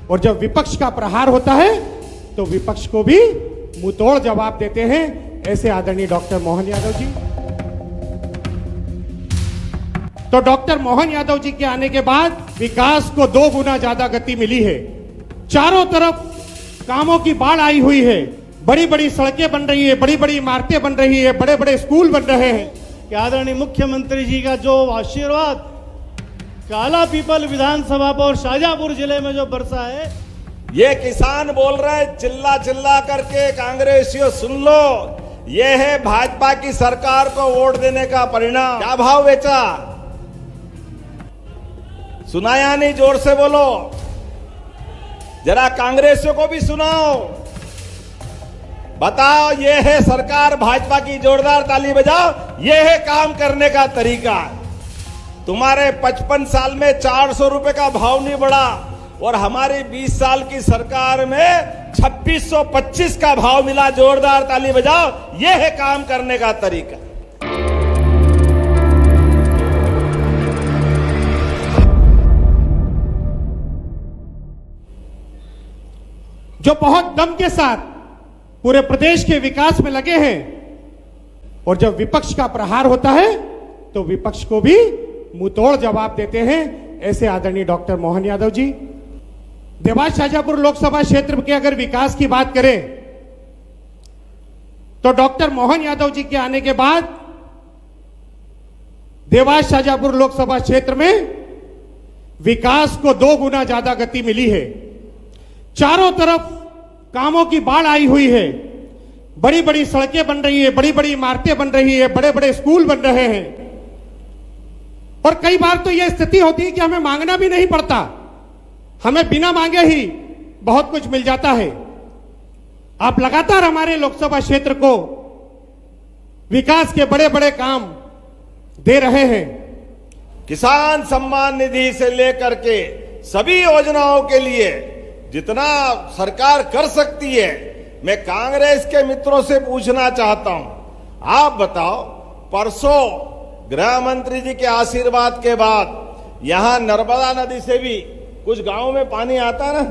और जब विपक्ष का प्रहार होता है तो विपक्ष को भी मुंहतोड़ जवाब देते हैं ऐसे आदरणीय डॉक्टर मोहन यादव जी। तो डॉक्टर मोहन यादव जी के आने के बाद विकास को 2 गुना ज्यादा गति मिली है। चारों तरफ कामों की बाढ़ आई हुई है। बड़ी बड़ी सड़कें बन रही है, बड़ी बड़ी इमारतें बन रही है, बड़े बड़े स्कूल बन रहे हैं। कि आदरणीय मुख्यमंत्री जी का जो आशीर्वाद काला पीपल विधानसभा और शाजापुर जिले में जो बरसा है, ये किसान बोल रहे हैं चिल्ला चिल्ला करके, कांग्रेसियों सुन लो, ये है भाजपा की सरकार को वोट देने का परिणाम। क्या भाव बेचा? सुनाया नहीं? जोर से बोलो, जरा कांग्रेसियों को भी सुनाओ। बताओ, ये है सरकार भाजपा की, जोरदार ताली बजाओ। ये है काम करने का तरीका। तुम्हारे 55 साल में 400 रुपए का भाव नहीं बढ़ा और हमारी 20 साल की सरकार में 2625 का भाव मिला। जोरदार ताली बजाओ। ये है काम करने का तरीका। जो बहुत दम के साथ पूरे प्रदेश के विकास में लगे हैं और जब विपक्ष का प्रहार होता है तो विपक्ष को भी मुंहतोड़ जवाब देते हैं ऐसे आदरणीय डॉक्टर मोहन यादव जी। देवास शाजापुर लोकसभा क्षेत्र के अगर विकास की बात करें तो डॉक्टर मोहन यादव जी के आने के बाद देवास शाजापुर लोकसभा क्षेत्र में विकास को 2 गुना ज्यादा गति मिली है। चारों तरफ कामों की बाढ़ आई हुई है। बड़ी बड़ी सड़कें बन रही है, बड़ी बड़ी इमारतें बन रही है, बड़े बड़े स्कूल बन रहे हैं। और कई बार तो यह स्थिति होती है कि हमें मांगना भी नहीं पड़ता, हमें बिना मांगे ही बहुत कुछ मिल जाता है। आप लगातार हमारे लोकसभा क्षेत्र को विकास के बड़े बड़े काम दे रहे हैं। किसान सम्मान निधि से लेकर के सभी योजनाओं के लिए जितना सरकार कर सकती है, मैं कांग्रेस के मित्रों से पूछना चाहता हूं, आप बताओ, परसों गृह मंत्री जी के आशीर्वाद के बाद यहां नर्मदा नदी से भी कुछ गांवों में पानी आता है ना?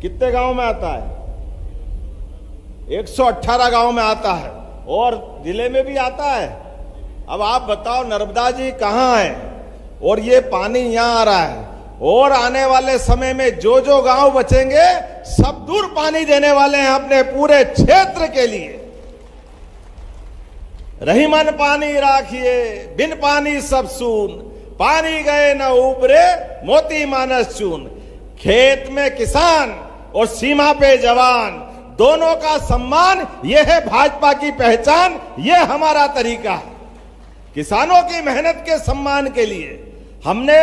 कितने गांव में आता है? 118 गांव में आता है और जिले में भी आता है। अब आप बताओ, नर्मदा जी कहां है और ये पानी यहां आ रहा है और आने वाले समय में जो जो गांव बचेंगे सब दूर पानी देने वाले हैं अपने पूरे क्षेत्र के लिए। रहीमन पानी राखिए, बिन पानी सब सून, पानी गए न उबरे, मोती मानस चून। खेत में किसान और सीमा पे जवान, दोनों का सम्मान, यह है भाजपा की पहचान, यह हमारा तरीका है। किसानों की मेहनत के सम्मान के लिए हमने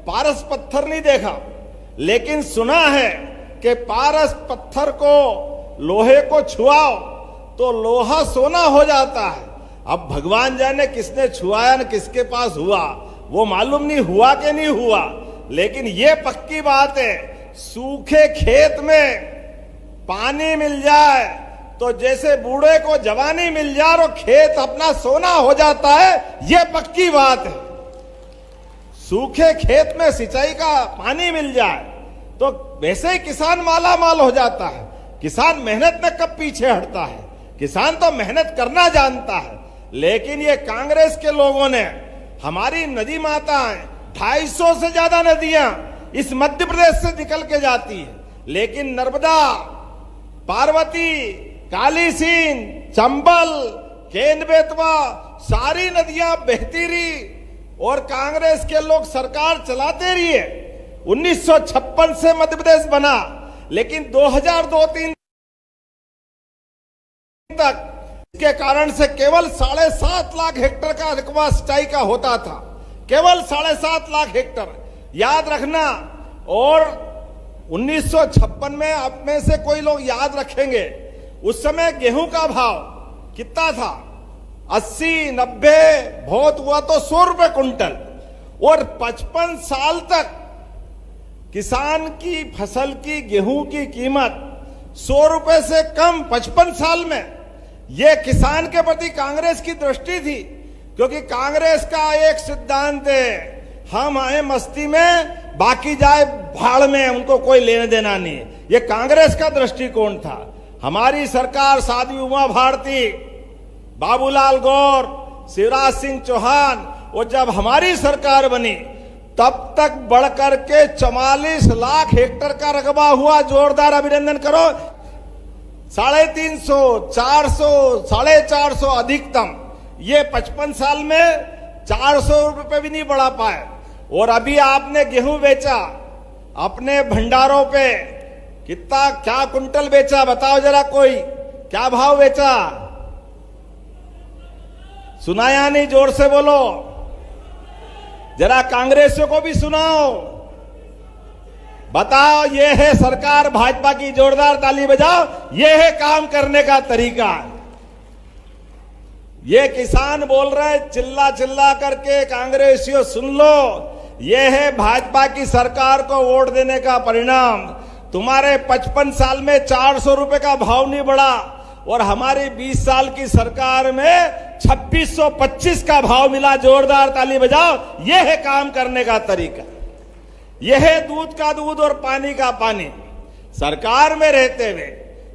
पारस पत्थर नहीं देखा, लेकिन सुना है कि पारस पत्थर को, लोहे को छुआओ तो लोहा सोना हो जाता है। अब भगवान जाने किसने छुआया न किसके पास हुआ, वो मालूम नहीं हुआ कि नहीं हुआ, लेकिन ये पक्की बात है, सूखे खेत में पानी मिल जाए तो जैसे बूढ़े को जवानी मिल जाए और खेत अपना सोना हो जाता है, ये पक्की बात है। सूखे खेत में सिंचाई का पानी मिल जाए तो वैसे ही किसान माला माल हो जाता है। किसान मेहनत में कब पीछे हटता है? किसान तो मेहनत करना जानता है। लेकिन ये कांग्रेस के लोगों ने, हमारी नदी माताएं, 250 से ज्यादा नदियां इस मध्य प्रदेश से निकल के जाती है, लेकिन नर्मदा, पार्वती, काली सींध, चंबल, केन बेतवा, सारी नदियां बहती रही और कांग्रेस के लोग सरकार चलाते रहिए। 1956 से मध्य प्रदेश बना, लेकिन 2002-3 तक इसके कारण से केवल 7.5 लाख हेक्टेयर का रकबा सिंचाई का होता था, केवल 7.5 लाख हेक्टेयर, याद रखना। और 1956 में आप में से कोई लोग याद रखेंगे, उस समय गेहूं का भाव कितना था? 80-90, बहुत हुआ तो 100 रुपए कुंटल। और 55 साल तक किसान की फसल की, गेहूं की कीमत 100 रुपए से कम 55 साल में। यह किसान के प्रति कांग्रेस की दृष्टि थी, क्योंकि कांग्रेस का एक सिद्धांत है, हम आए मस्ती में बाकी जाए भाड़ में, उनको कोई लेने देना नहीं है। ये कांग्रेस का दृष्टिकोण था। हमारी सरकार साध्वी उमा भारती, बाबूलाल गौर, शिवराज सिंह चौहान, और जब हमारी सरकार बनी तब तक बढ़कर के 44 लाख हेक्टेयर का रकबा हुआ। जोरदार अभिनंदन करो। 350, 400, 450 अधिकतम। ये 55 साल में 400 रुपए भी नहीं बढ़ा पाए। और अभी आपने गेहूं बेचा अपने भंडारों पे, कितना क्या कुंटल बेचा बताओ जरा, कोई क्या भाव बेचा? सुनाया नहीं? जोर से बोलो जरा, कांग्रेसियों को भी सुनाओ। बताओ, ये है सरकार भाजपा की। जोरदार ताली बजाओ। ये है काम करने का तरीका। ये किसान बोल रहे चिल्ला चिल्ला करके, कांग्रेसियों सुन लो, ये है भाजपा की सरकार को वोट देने का परिणाम। तुम्हारे 55 साल में 400 रुपए का भाव नहीं बढ़ा, और हमारी 20 साल की सरकार में 2625 का भाव मिला। जोरदार ताली बजाओ। यह है काम करने का तरीका। यह है दूध का दूध और पानी का पानी। सरकार में रहते हुए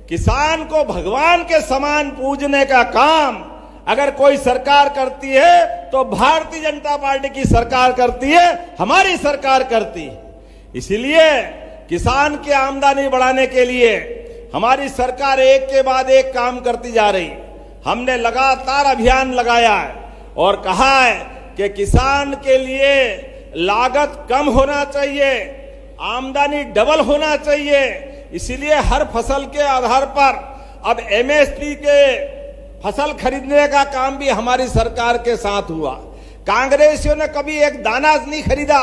किसान को भगवान के समान पूजने का काम अगर कोई सरकार करती है तो भारतीय जनता पार्टी की सरकार करती है, हमारी सरकार करती है। इसलिए किसान की आमदनी बढ़ाने के लिए हमारी सरकार एक के बाद एक काम करती जा रही है। हमने लगातार अभियान लगाया है और कहा है कि किसान के लिए लागत कम होना चाहिए, आमदनी डबल होना चाहिए। इसीलिए हर फसल के आधार पर अब एमएसपी के फसल खरीदने का काम भी हमारी सरकार के साथ हुआ। कांग्रेसियों ने कभी एक दाना नहीं खरीदा।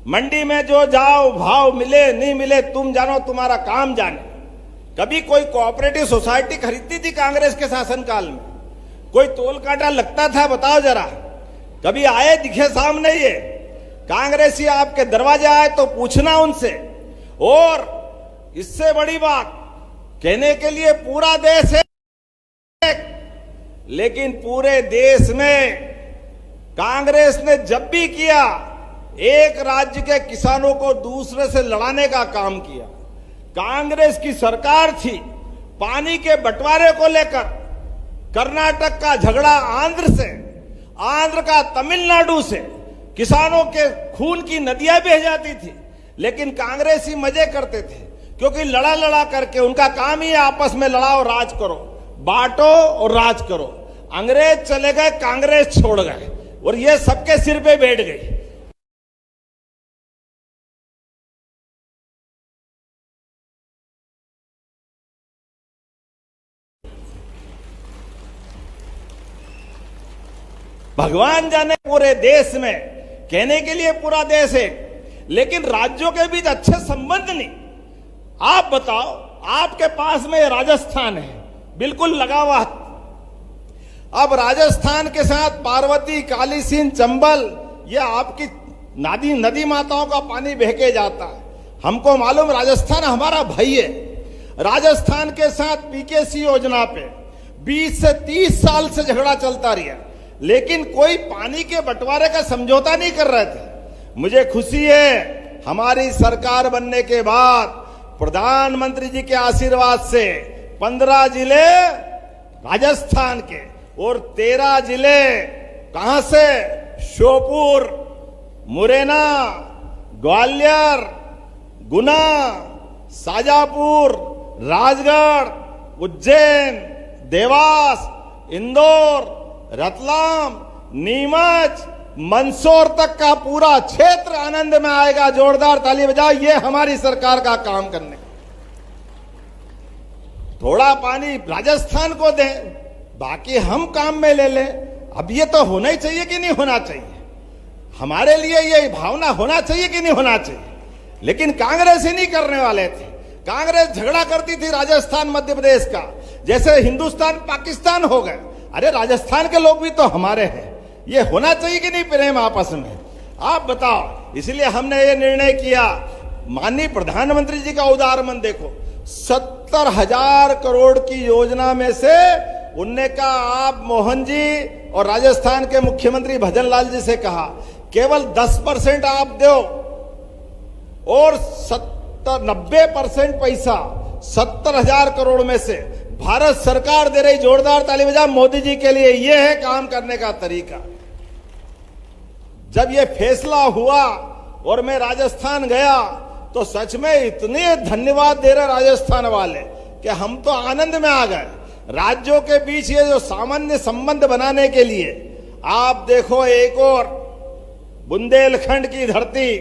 मंडी में जो जाओ, भाव मिले नहीं मिले तुम जानो, तुम्हारा काम जाने। कभी कोई कोऑपरेटिव सोसाइटी खरीदती थी कांग्रेस के शासनकाल में? कोई तोल कांटा लगता था? बताओ जरा, कभी आए दिखे सामने? ये कांग्रेसी आपके दरवाजे आए तो पूछना उनसे। और इससे बड़ी बात कहने के लिए पूरा देश है, लेकिन पूरे देश में कांग्रेस ने जब भी किया, एक राज्य के किसानों को दूसरे से लड़ाने का काम किया। कांग्रेस की सरकार थी, पानी के बंटवारे को लेकर कर्नाटक का झगड़ा आंध्र से, आंध्र का तमिलनाडु से, किसानों के खून की नदियां बह जाती थी। लेकिन कांग्रेसी मजे करते थे, क्योंकि लड़ा लड़ा करके उनका काम ही है आपस में लड़ाओ, राज करो, बांटो और राज करो। अंग्रेज चले गए, कांग्रेस छोड़ गए, और ये सबके सिर पे बैठ गई। भगवान जाने पूरे देश में, कहने के लिए पूरा देश है, लेकिन राज्यों के बीच अच्छे संबंध नहीं। आप बताओ, आपके पास में राजस्थान है, बिल्कुल लगा हुआ। अब राजस्थान के साथ पार्वती, काली सिंध, चंबल, ये आपकी नदी माताओं का पानी बह के जाता है। हमको मालूम राजस्थान हमारा भाई है। राजस्थान के साथ पीकेसी योजना पे 20 से 30 साल से झगड़ा चलता रहा, लेकिन कोई पानी के बंटवारे का समझौता नहीं कर रहे थे। मुझे खुशी है हमारी सरकार बनने के बाद प्रधानमंत्री जी के आशीर्वाद से 15 जिले राजस्थान के और 13 जिले कहां से? श्योपुर, मुरैना, ग्वालियर, गुना, शाजापुर, राजगढ़, उज्जैन, देवास, इंदौर, रतलाम, नीमच, मंदसौर तक का पूरा क्षेत्र आनंद में आएगा। जोरदार ताली बजाओ। ये हमारी सरकार का काम करने। थोड़ा पानी राजस्थान को दें, बाकी हम काम में ले लें। अब ये तो होना ही चाहिए कि नहीं होना चाहिए? हमारे लिए ये भावना होना चाहिए कि नहीं होना चाहिए? लेकिन कांग्रेस ही नहीं करने वाले थे। कांग्रेस झगड़ा करती थी राजस्थान मध्य प्रदेश का, जैसे हिंदुस्तान पाकिस्तान हो गए। अरे राजस्थान के लोग भी तो हमारे हैं। ये होना चाहिए कि नहीं प्रेम आपस में? आप बताओ। इसलिए हमने ये निर्णय किया। माननीय प्रधानमंत्री जी का उदार मन देखो, 70,000 करोड़ की योजना में से उनने कहा, आप मोहन जी और राजस्थान के मुख्यमंत्री भजन लाल जी से कहा, केवल 10% आप दो, और 90% पैसा 70,000 करोड़ में से भारत सरकार दे रही। जोरदार ताली बजाओ मोदी जी के लिए। यह है काम करने का तरीका। जब यह फैसला हुआ और मैं राजस्थान गया तो सच में इतने धन्यवाद दे रहे राजस्थान वाले कि हम तो आनंद में आ गए। राज्यों के बीच ये जो सामान्य संबंध बनाने के लिए आप देखो, एक और बुंदेलखंड की धरती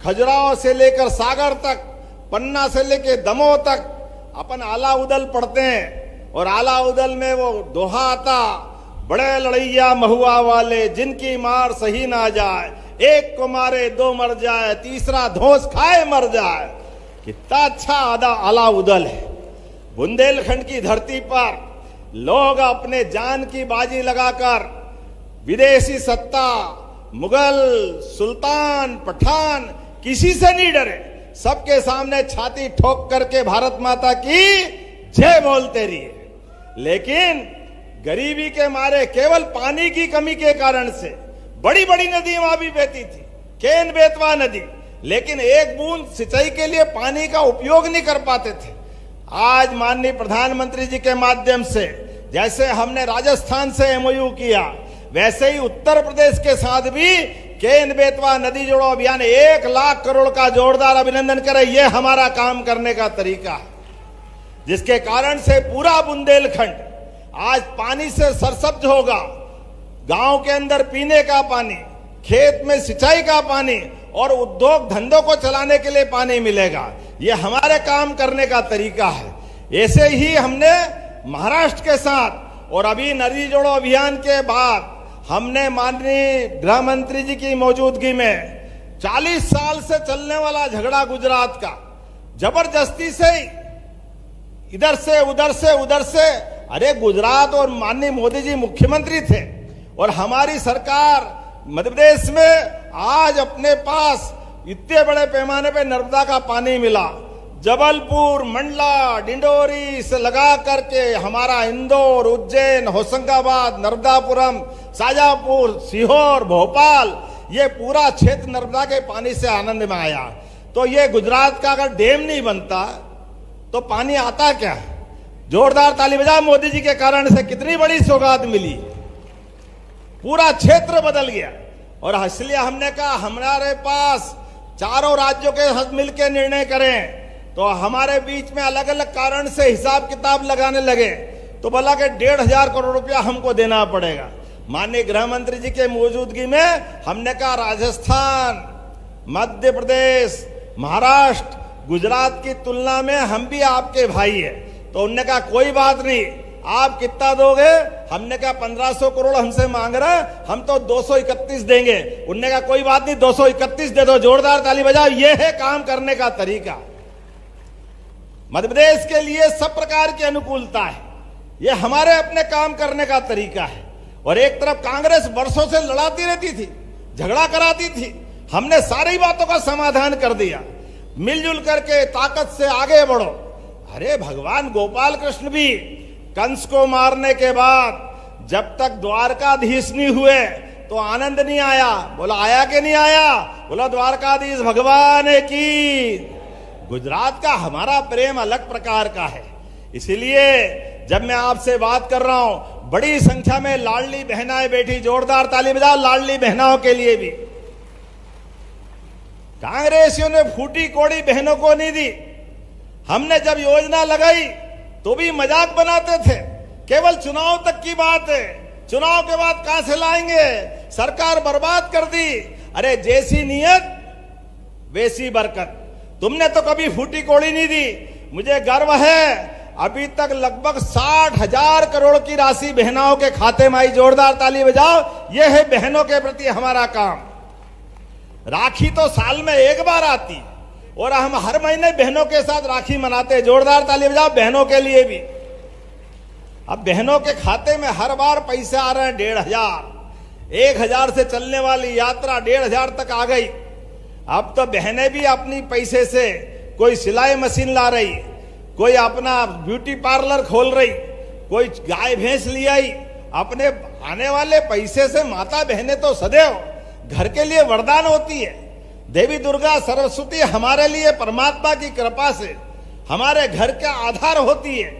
खजुराहो से लेकर सागर तक, पन्ना से लेकर दमोह तक अपन आला उदल पढ़ते हैं और आला उदल में वो दोहा आता, बड़े लड़ैया महुआ वाले जिनकी मार सही ना जाए, एक को मारे दो मर जाए, तीसरा धोस खाए मर जाए। कितना अच्छा आला उदल है। बुंदेलखंड की धरती पर लोग अपने जान की बाजी लगाकर विदेशी सत्ता, मुगल, सुल्तान, पठान किसी से नहीं डरे। सबके सामने छाती ठोक करके भारत माता की जय बोलते रहिए। लेकिन गरीबी के मारे, केवल पानी की कमी के कारण से बड़ी बड़ी नदी वहां भी बहती थी, केन बेतवा नदी, लेकिन एक बूंद सिंचाई के लिए पानी का उपयोग नहीं कर पाते थे। आज माननीय प्रधानमंत्री जी के माध्यम से जैसे हमने राजस्थान से एमओयू किया, वैसे ही उत्तर प्रदेश के साथ भी केन बेतवा नदी जोड़ो अभियान 1 लाख करोड़ का जोरदार अभिनंदन करें। यह हमारा काम करने का तरीका है, जिसके कारण से पूरा बुंदेलखंड आज पानी से सरसब्ज होगा। गांव के अंदर पीने का पानी, खेत में सिंचाई का पानी और उद्योग धंधों को चलाने के लिए पानी मिलेगा। यह हमारे काम करने का तरीका है। ऐसे ही हमने महाराष्ट्र के साथ और अभी नदी जोड़ो अभियान के बाद हमने माननीय गृह मंत्री जी की मौजूदगी में 40 साल से चलने वाला झगड़ा गुजरात का जबरदस्ती से इधर से उधर से, अरे गुजरात और माननीय मोदी जी मुख्यमंत्री थे और हमारी सरकार मध्य प्रदेश में आज अपने पास इतने बड़े पैमाने पे नर्मदा का पानी मिला। जबलपुर, मंडला, डिंडोरी से लगा करके हमारा इंदौर, उज्जैन, होशंगाबाद, नर्मदापुरम, शाजापुर, सीहोर, भोपाल, ये पूरा क्षेत्र नर्मदा के पानी से आनंद में आया। तो ये गुजरात का अगर डैम नहीं बनता तो पानी आता क्या? जोरदार ताली बजा मोदी जी के कारण से कितनी बड़ी सौगात मिली। पूरा क्षेत्र बदल गया। और इसलिए हमने कहा हमारे पास चारों राज्यों के साथ मिलकर निर्णय करें। तो हमारे बीच में अलग अलग कारण से हिसाब किताब लगाने लगे तो बोला कि 1,500 करोड़ रुपया हमको देना पड़ेगा। माननीय गृह मंत्री जी के मौजूदगी में हमने कहा राजस्थान, मध्य प्रदेश, महाराष्ट्र, गुजरात की तुलना में हम भी आपके भाई है। तो उन्होंने कहा कोई बात नहीं, आप कितना दोगे? हमने कहा 1,500 करोड़ हमसे मांग रहा है, हम तो 231 देंगे। उन्होंने कहा कोई बात नहीं, 231 दे दो। जोरदार ताली बजाओ। यह है काम करने का तरीका। मध्य प्रदेश के लिए सब प्रकार की अनुकूलता है। यह हमारे अपने काम करने का तरीका है। और एक तरफ कांग्रेस वर्षों से लड़ाती रहती थी, झगड़ा कराती थी, हमने सारी बातों का समाधान कर दिया। मिलजुल करके ताकत से आगे बढ़ो। अरे भगवान गोपाल कृष्ण भी कंस को मारने के बाद जब तक द्वारकाधीश नहीं हुए तो आनंद नहीं आया। बोला आया कि नहीं आया? बोला द्वारकाधीश भगवान की। गुजरात का हमारा प्रेम अलग प्रकार का है। इसीलिए जब मैं आपसे बात कर रहा हूं, बड़ी संख्या में लाडली बहनाएं बैठी। जोरदार ताली बजाओ लाडली बहनाओं के लिए भी। कांग्रेसियों ने फूटी कोड़ी बहनों को नहीं दी। हमने जब योजना लगाई तो भी मजाक बनाते थे, केवल चुनाव तक की बात है, चुनाव के बाद कहां से लाएंगे, सरकार बर्बाद कर दी। अरे जैसी नीयत वैसी बरकत। तुमने तो कभी फूटी कोड़ी नहीं दी। मुझे गर्व है अभी तक लगभग 60,000 करोड़ की राशि बहनों के खाते में आई। जोरदार ताली बजाओ। यह है बहनों के प्रति हमारा काम। राखी तो साल में एक बार आती और हम हर महीने बहनों के साथ राखी मनाते। जोरदार ताली बजाओ बहनों के लिए भी। अब बहनों के खाते में हर बार पैसे आ रहे हैं 1,500। 1,000 से चलने वाली यात्रा 1,500 तक आ गई। अब तो बहनें भी अपनी पैसे से कोई सिलाई मशीन ला रही, कोई अपना ब्यूटी पार्लर खोल रही, कोई गाय भैंस ले आई। अपने आने वाले पैसे से माता बहनें तो सदैव घर के लिए वरदान होती है। देवी दुर्गा सरस्वती हमारे लिए परमात्मा की कृपा से हमारे घर का आधार होती है।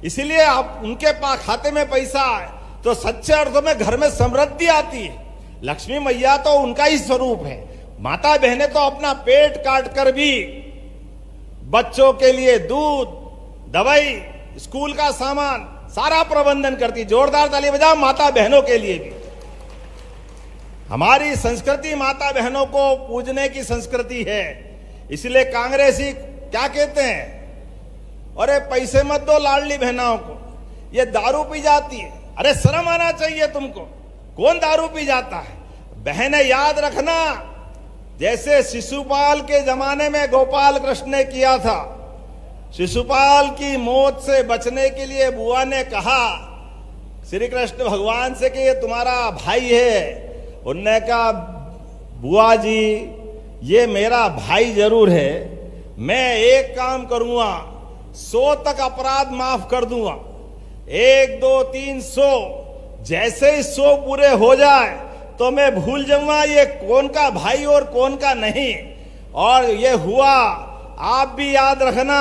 इसलिए आप उनके पास खाते में पैसा आए तो सच्चे अर्थों में घर में समृद्धि आती है। लक्ष्मी मैया तो उनका ही स्वरूप है। माता बहनें तो अपना पेट काट कर भी बच्चों के लिए दूध, दवाई, स्कूल का सामान सारा प्रबंधन करती। जोरदार ताली बजाओ माता बहनों के लिए भी। हमारी संस्कृति माता बहनों को पूजने की संस्कृति है। इसलिए कांग्रेसी क्या कहते हैं, अरे पैसे मत दो लाडली बहनाओं को, ये दारू पी जाती है। अरे शर्म आना चाहिए तुमको, कौन दारू पी जाता है? बहनें याद रखना, जैसे शिशुपाल के जमाने में गोपाल कृष्ण ने किया था। शिशुपाल की मौत से बचने के लिए बुआ ने कहा श्री कृष्ण भगवान से कि ये तुम्हारा भाई है। उनने कहा बुआ जी ये मेरा भाई जरूर है, मैं एक काम करूंगा, 100 तक अपराध माफ कर दूंगा। 1 2 3 100, जैसे ही 100 पूरे हो जाए तो मैं भूल जाऊंगा ये कौन का भाई और कौन का नहीं। और ये हुआ। आप भी याद रखना,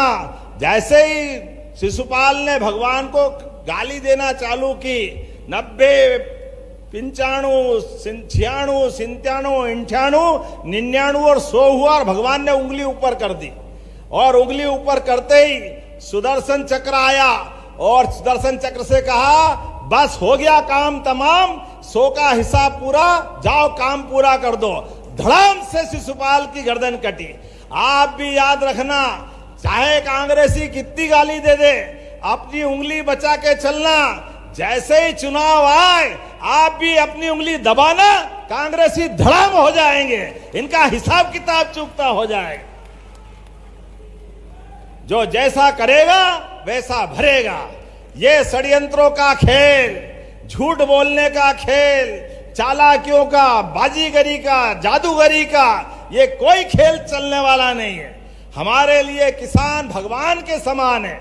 जैसे ही शिशुपाल ने भगवान को गाली देना चालू की, 90 95 96 97 98 99 और 100 हुआ और भगवान ने उंगली ऊपर कर दी। और उंगली ऊपर करते ही सुदर्शन चक्र आया और सुदर्शन चक्र से कहा बस हो गया काम तमाम, 100 का हिसाब पूरा, जाओ काम पूरा कर दो। धड़ाम से शिशुपाल की गर्दन कटी। आप भी याद रखना, चाहे कांग्रेसी कितनी गाली दे दे, अपनी उंगली बचा के चलना। जैसे ही चुनाव आए आप भी अपनी उंगली दबाना, कांग्रेसी धड़ाम हो जाएंगे, इनका हिसाब किताब चूकता हो जाएगा। जो जैसा करेगा वैसा भरेगा। ये षड्यंत्रों का खेल, झूठ बोलने का खेल, चालाकियों का, बाजीगरी का, जादूगरी का, ये कोई खेल चलने वाला नहीं है। हमारे लिए किसान भगवान के समान है।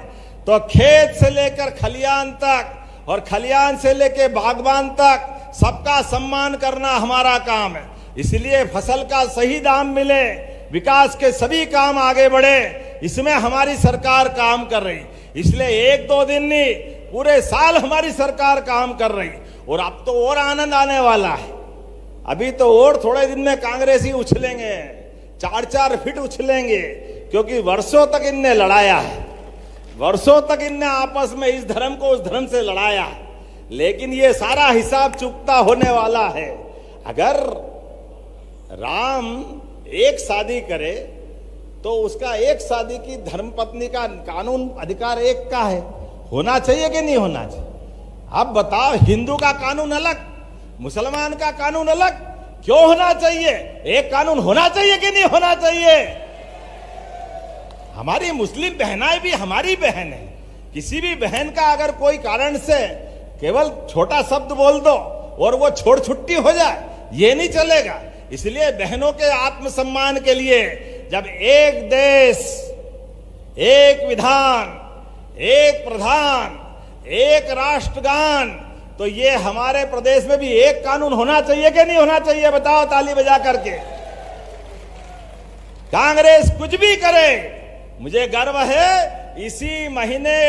तो खेत से लेकर खलियान तक और खलियान से लेकर बागबान तक सबका सम्मान करना हमारा काम है। इसलिए फसल का सही दाम मिले, विकास के सभी काम आगे बढ़े, इसमें हमारी सरकार काम कर रही। इसलिए 1-2 दिन नहीं, पूरे साल हमारी सरकार काम कर रही। और अब तो और आनंद आने वाला है। अभी तो और थोड़े दिन में कांग्रेसी उछलेंगे, 4-4 फीट उछलेंगे, क्योंकि वर्षों तक इनने लड़ाया है। वर्षों तक इनने आपस में इस धर्म को उस धर्म से लड़ाया है। लेकिन ये सारा हिसाब चुकता होने वाला है। अगर राम एक शादी करे तो उसका एक शादी की धर्मपत्नी का कानून अधिकार एक का है, होना चाहिए कि नहीं होना चाहिए? अब बताओ, हिंदू का कानून अलग, मुसलमान का कानून अलग, क्यों होना चाहिए? एक कानून होना चाहिए कि नहीं होना चाहिए? हमारी मुस्लिम बहनाएं भी हमारी बहन है। किसी भी बहन का अगर कोई कारण से केवल छोटा शब्द बोल दो और वो छोड़ छुट्टी हो जाए, ये नहीं चलेगा। इसलिए बहनों के आत्मसम्मान के लिए जब एक देश, एक विधान, एक प्रधान, एक राष्ट्रगान, तो ये हमारे प्रदेश में भी एक कानून होना चाहिए कि नहीं होना चाहिए? बताओ ताली बजा करके। कांग्रेस कुछ भी करे, मुझे गर्व है इसी महीने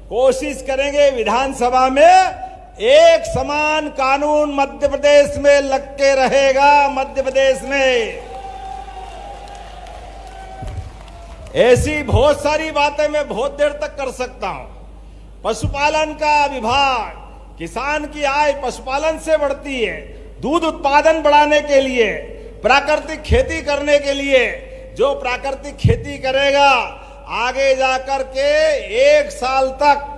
कोशिश करेंगे विधानसभा में एक समान कानून मध्य प्रदेश में लग के रहेगा। मध्य प्रदेश में ऐसी बहुत सारी बातें मैं बहुत देर तक कर सकता हूं। पशुपालन का विभाग, किसान की आय पशुपालन से बढ़ती है। दूध उत्पादन बढ़ाने के लिए, प्राकृतिक खेती करने के लिए, जो प्राकृतिक खेती करेगा आगे जाकर के 1 साल तक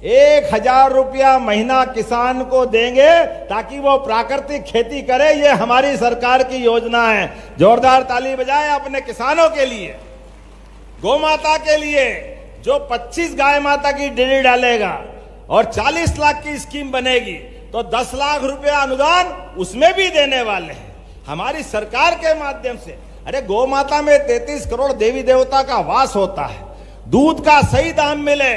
1000 रुपया महीना किसान को देंगे ताकि वो प्राकृतिक खेती करे। ये हमारी सरकार की योजना है। जोरदार ताली बजाएं अपने किसानों के लिए। गौ माता के लिए जो 25 गाय माता की डेयरी डालेगा और 40 लाख की स्कीम बनेगी तो 10 लाख रुपया अनुदान उसमें भी देने वाले हैं हमारी सरकार के माध्यम से। अरे गौ माता में 33 करोड़ देवी देवता का वास होता है। दूध का सही दाम मिले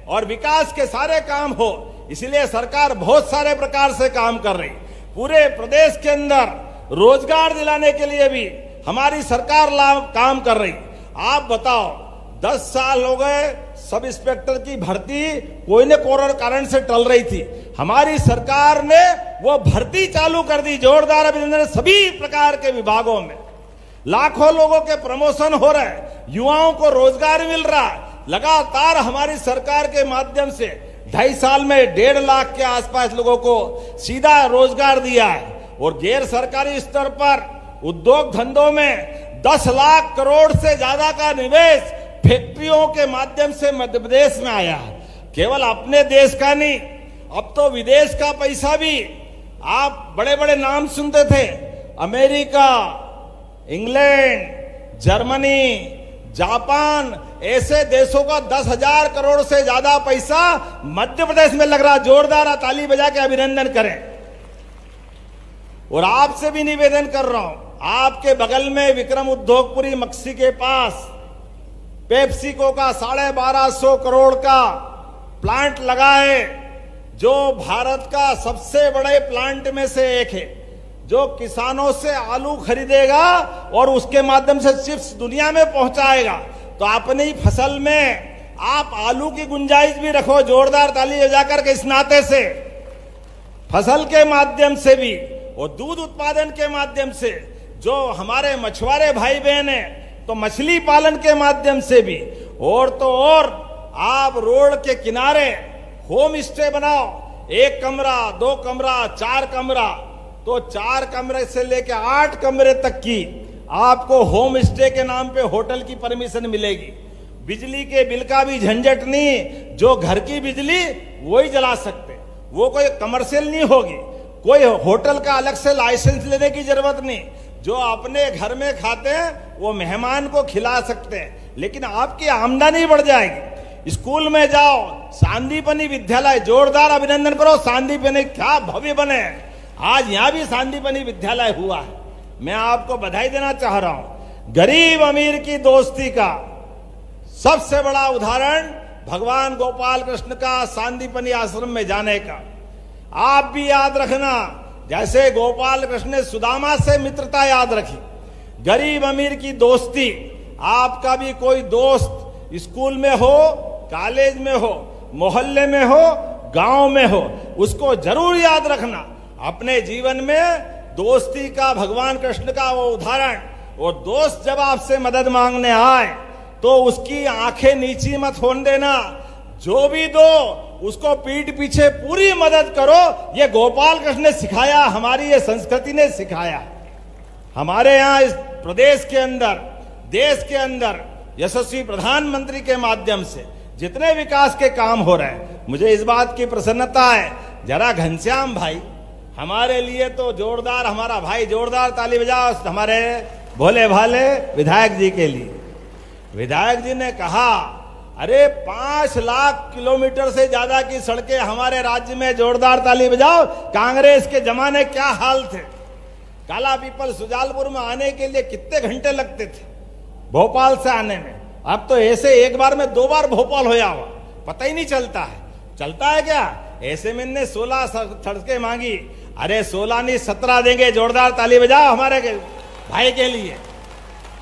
और विकास के सारे काम हो, इसलिए सरकार बहुत सारे प्रकार से काम कर रही। पूरे प्रदेश के अंदर रोजगार दिलाने के लिए भी हमारी सरकार काम कर रही। आप बताओ, 10 साल हो गए सब इंस्पेक्टर की भर्ती कोई न कोई कारण से टल रही थी। हमारी सरकार ने वो भर्ती चालू कर दी, जोरदार अभिनंदन। सभी प्रकार के विभागों में लाखों लोगों के प्रमोशन हो रहे हैं, युवाओं को रोजगार मिल रहा है। लगातार हमारी सरकार के माध्यम से 2.5 साल में 1.5 लाख के आसपास लोगों को सीधा रोजगार दिया है। और गैर सरकारी स्तर पर उद्योग धंधों में 10 लाख करोड़ से ज्यादा का निवेश फैक्ट्रियों के माध्यम से मध्य प्रदेश में आया है। केवल अपने देश का नहीं, अब तो विदेश का पैसा भी। आप बड़े बड़े नाम सुनते थे, अमेरिका, इंग्लैंड, जर्मनी, जापान, ऐसे देशों का 10,000 करोड़ से ज्यादा पैसा मध्य प्रदेश में लग रहा। जोरदार ताली बजा के अभिनंदन करें। और आपसे भी निवेदन कर रहा हूं, आपके बगल में विक्रम उद्योगपुरी मक्सी के पास पेप्सिको का 1250 करोड़ का प्लांट लगा है, जो भारत का सबसे बड़े प्लांट में से एक है, जो किसानों से आलू खरीदेगा और उसके माध्यम से चिप्स दुनिया में पहुंचाएगा। तो अपनी फसल में आप आलू की गुंजाइश भी रखो। जोरदार ताली बजाकर के इस नाते से फसल के माध्यम से भी और दूध उत्पादन के माध्यम से, जो हमारे मछुआरे भाई बहन हैं तो मछली पालन के माध्यम से भी, और तो और आप रोड के किनारे होम स्टे बनाओ। 1 कमरा, 2 कमरा, 4 कमरा, तो 4 कमरे से लेकर 8 कमरे तक की आपको होम स्टे के नाम पे होटल की परमिशन मिलेगी। बिजली के बिल का भी झंझट नहीं, जो घर की बिजली वही जला सकते, वो कोई कमर्शियल नहीं होगी। कोई होटल का अलग से लाइसेंस लेने की जरूरत नहीं। जो अपने घर में खाते हैं वो मेहमान को खिला सकते हैं, लेकिन आपकी आमदनी बढ़ जाएगी। स्कूल में जाओ, सांदीपनी विद्यालय, जोरदार अभिनंदन करो। सांदीपनी क्या भव्य बने, आज यहां भी सांदीपनी विद्यालय हुआ है। मैं आपको बधाई देना चाह रहा हूं। गरीब अमीर की दोस्ती का सबसे बड़ा उदाहरण भगवान गोपाल कृष्ण का सांदीपनी आश्रम में जाने का। आप भी याद रखना, जैसे गोपाल कृष्ण ने सुदामा से मित्रता याद रखी, गरीब अमीर की दोस्ती। आपका भी कोई दोस्त स्कूल में हो, कॉलेज में हो, मोहल्ले में हो, गांव में हो, उसको जरूर याद रखना। अपने जीवन में दोस्ती का भगवान कृष्ण का वो उदाहरण। और दोस्त जब आपसे मदद मांगने आए तो उसकी आंखें नीची मत होने देना। जो भी दो उसको पीठ पीछे पूरी मदद करो। ये गोपाल कृष्ण ने सिखाया, हमारी ये संस्कृति ने सिखाया। हमारे यहाँ इस प्रदेश के अंदर, देश के अंदर यशस्वी प्रधानमंत्री के माध्यम से जितने विकास के काम हो रहे हैं, मुझे इस बात की प्रसन्नता है। जरा घनश्याम भाई हमारे लिए तो जोरदार, हमारा भाई जोरदार ताली बजाओ हमारे भोले भाले विधायक जी के लिए। विधायक जी ने कहा, अरे 5 लाख किलोमीटर से ज्यादा की सड़कें हमारे राज्य में, जोरदार ताली बजाओ। कांग्रेस के जमाने क्या हाल थे, काला पीपल सुजालपुर में आने के लिए कितने घंटे लगते थे भोपाल से आने में। अब तो ऐसे एक बार में 2 बार भोपाल होया हुआ, पता ही नहीं चलता है। चलता है क्या? ऐसे में ने 16 सड़कें मांगी, अरे 16 नहीं 17 देंगे। जोरदार ताली बजाओ हमारे भाई के लिए।